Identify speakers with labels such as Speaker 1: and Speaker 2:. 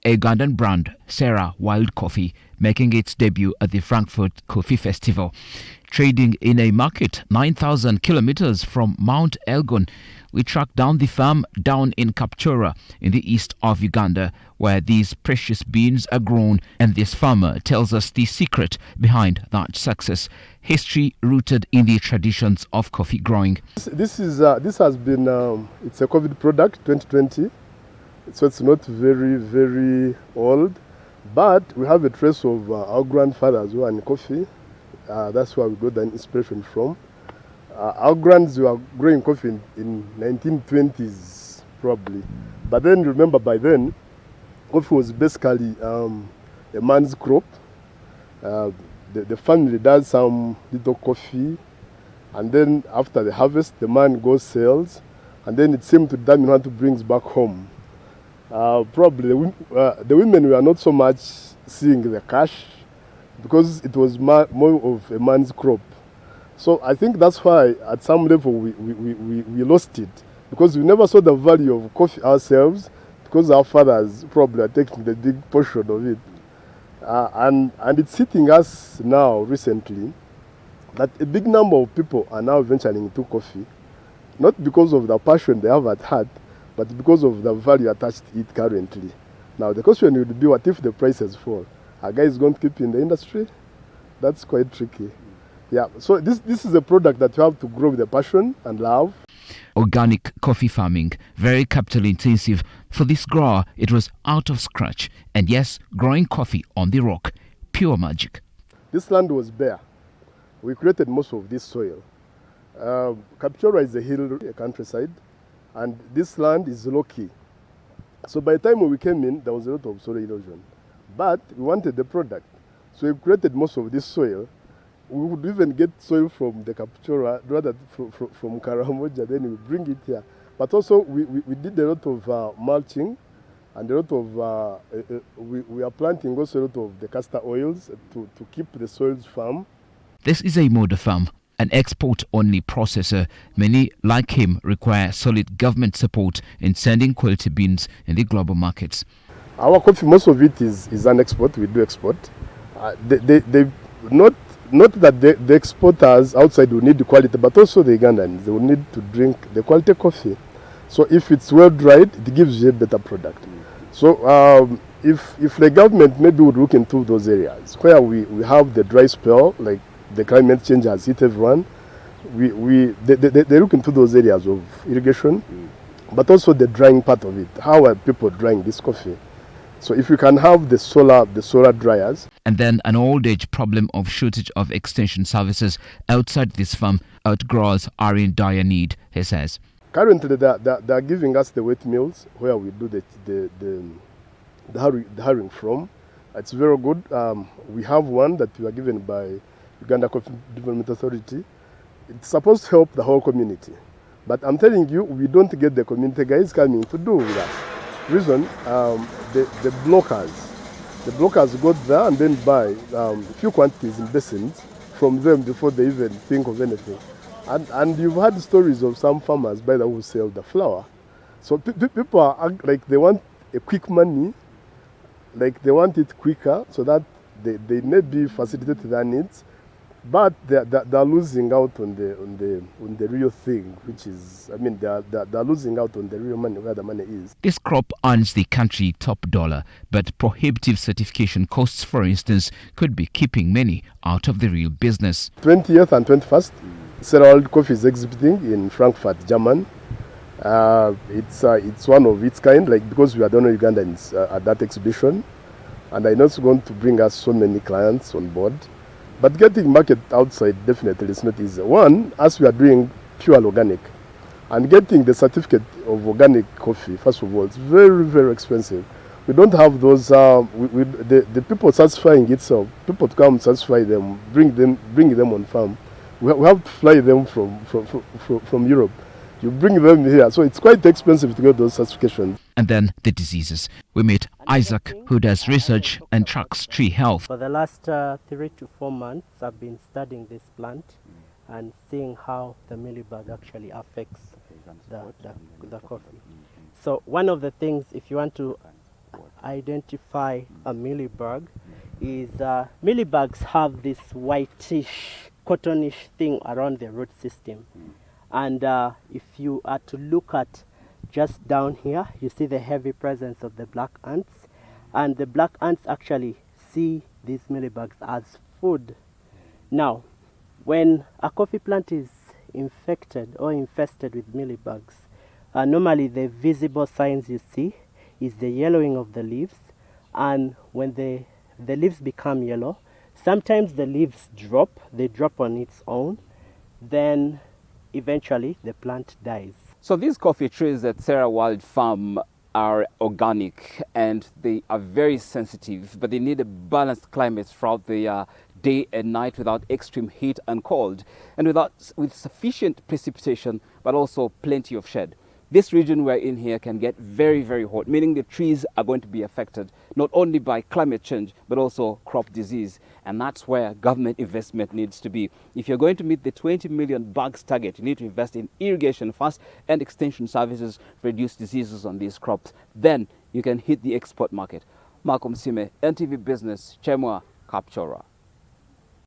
Speaker 1: a Ugandan brand, Sera Wild Coffee, making its debut at the Frankfurt Coffee Festival. Trading in a market 9,000 kilometers from Mount Elgon, we tracked down the farm down in Kapchorwa in the east of Uganda, where these precious beans are grown, and this farmer tells us the secret behind that success. History rooted in the traditions of coffee growing.
Speaker 2: This has been it's a COVID product, 2020, so it's not very old, but we have a trace of our grandfathers who are in coffee. That's where we got the inspiration from. Our grands were growing coffee in 1920s probably, but then remember by then coffee was basically a man's crop. The family does some little coffee, and then after the harvest the man goes sells, and then it seemed to determine what to brings back home. Probably the women were not so much seeing the cash because it was more of a man's crop. So I think that's why at some level we lost it, because we never saw the value of coffee ourselves, because our fathers probably are taking the big portion of it. And it's hitting us now recently that a big number of people are now venturing into coffee, not because of the passion they have at heart, but because of the value attached to it currently. Now the question would be, what if the prices fall? Are guys going to keep in the industry? That's quite tricky. Yeah, so this is a product that you have to grow with a passion and love.
Speaker 1: Organic coffee farming, very capital intensive. For this grower, it was out of scratch. And yes, growing coffee on the rock, pure magic.
Speaker 2: This land was bare. We created most of this soil. Kapchorwa is a hill, a countryside, and this land is low-key. So by the time we came in, there was a lot of soil erosion. But we wanted the product. So we created most of this soil. We would even get soil from the Kapchorwa, rather from Karamoja, then we bring it here. But also we did a lot of mulching, and a lot of, we are planting also a lot of the castor oils to keep the soils firm.
Speaker 1: This is a model farm, an export-only processor. Many, like him, require solid government support in sending quality beans in the global markets.
Speaker 2: Our coffee, most of it is an export. We do export. Not that the exporters outside will need the quality, but also the Ugandans, they will need to drink the quality coffee. So if it's well dried, it gives you a better product. So if the government maybe would look into those areas where we have the dry spell, like the climate change has hit everyone, they look into those areas of irrigation, but also the drying part of it. How are people drying this coffee? So if we can have the solar dryers.
Speaker 1: And then an old age problem of shortage of extension services outside this farm. Outgrowers are in dire need, he says.
Speaker 2: Currently they are giving us the wet mills where we do the herring from. It's very good. We have one that we are given by Uganda Coffee Development Authority. It's supposed to help the whole community. But I'm telling you, we don't get the community guys coming to do with us. Reason, the blockers got there and then buy a few quantities in basins from them before they even think of anything. And you've had stories of some farmers by the who sell the flour. So people are like they want a quick money, like they want it quicker so that they maybe facilitate their needs, but they're losing out on the real thing, which is, I mean, they're losing out on the real money, where the money is.
Speaker 1: This crop earns the country top dollar, but prohibitive certification costs, for instance, could be keeping many out of the real business.
Speaker 2: 20th and 21st, Sera Wild Coffee is exhibiting in Frankfurt, Germany. It's one of its kind, like, because we are the only Ugandans at that exhibition, and I know it's going to bring us so many clients on board. But getting market outside definitely is not easy. One, as we are doing pure organic, and getting the certificate of organic coffee, first of all, it's very expensive. We don't have those. The people satisfying itself. People to come satisfy them, bring them on farm. We have to fly them from Europe. You bring them here, so it's quite expensive to get those certifications.
Speaker 1: And then the diseases. We meet Isaac, who does research and tracks tree health.
Speaker 3: For the last 3 to 4 months, I've been studying this plant and seeing how the mealybug actually affects the coffee. So one of the things, if you want to identify a mealybug is mealybugs have this whitish, cottonish thing around the root system. And if you are to look at just down here, you see the heavy presence of the black ants. And the black ants actually see these mealybugs as food. Now, when a coffee plant is infected or infested with mealybugs, normally the visible signs you see is the yellowing of the leaves. And when the leaves become yellow, sometimes the leaves drop, they drop on its own, then eventually the plant dies.
Speaker 4: So these coffee trees at Sera Wild Farm are organic and they are very sensitive, but they need a balanced climate throughout the day and night without extreme heat and cold, and with sufficient precipitation, but also plenty of shade. This region we're in here can get very, very hot, meaning the trees are going to be affected not only by climate change, but also crop disease. And that's where government investment needs to be. If you're going to meet the 20 million bugs target, you need to invest in irrigation first and extension services, reduce diseases on these crops. Then you can hit the export market. Malcolm Sime, NTV Business, Chemwa, Kapchorwa.